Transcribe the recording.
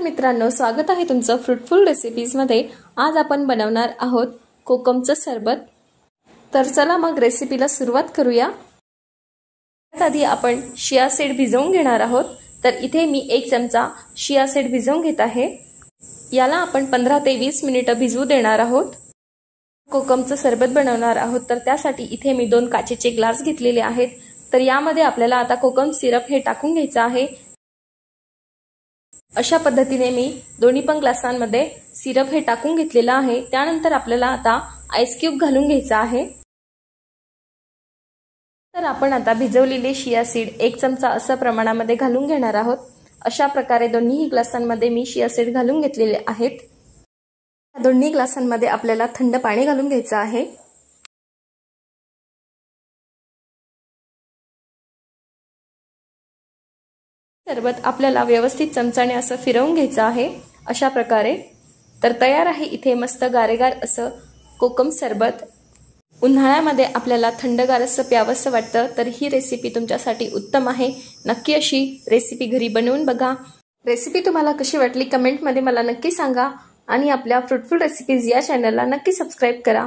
मित्रांनो, स्वागत आहे तुमचं फ्रूटफुल रेसिपीजमध्ये। आज आपण बनवणार आहोत कोकमचं सरबत। तर चला मग रेसिपीला सुरुवात करूया। आधी आपण शिया सीड भिजवून घेणार आहोत। तर इथे मी 1 चमचा शिया सीड भिजवून घेत आहे। याला आपण 15 ते 20 मिनिटं भिजवू देणार आहोत। कोकमचं सरबत बनवणार आहोत, तर त्यासाठी इथे मी 2 काचेचे ग्लास घेतलेले आहेत। तर यामध्ये आपल्याला आता कोकम सिरप हे टाकून घ्यायचं आहे। अशा पद्धतीने मी दोन्ही पण ग्लासांमध्ये सिरप हे टाकून घेतलेलं आहे। त्यानंतर आपल्याला आता आईस क्यूब घालून घ्यायचा आहे। तर आपण आता भिजवलेले शिया सीड 1 चमचा असं प्रमाणामध्ये घालून घेणार आहोत। अशा प्रकारे दोन्ही ग्लासांमध्ये मी शिया सीड घालून घेतलेले आहेत। दोन्ही ग्लासांमध्ये आपल्याला थंड पाणी घालून घ्यायचं आहे। सरबत आपल्याला व्यवस्थित चमचाने असं फिरवून घ्यायचं आहे अशा प्रकारे। तर तयार आहे इथे मस्त गारेगार असं कोकम सरबत। उन्हाळ्यामध्ये आपल्याला थंडगार असं प्यावंसं वाटतं, तर ही रेसिपी तुमच्यासाठी उत्तम आहे। नक्की अशी रेसिपी घरी बनवून बघा। रेसिपी तुम्हाला कशी वाटली कमेंटमध्ये मला नक्की सांगा आणि आपल्या फ्रूटफुल रेसिपीज या चॅनलला नक्की सबस्क्राइब करा।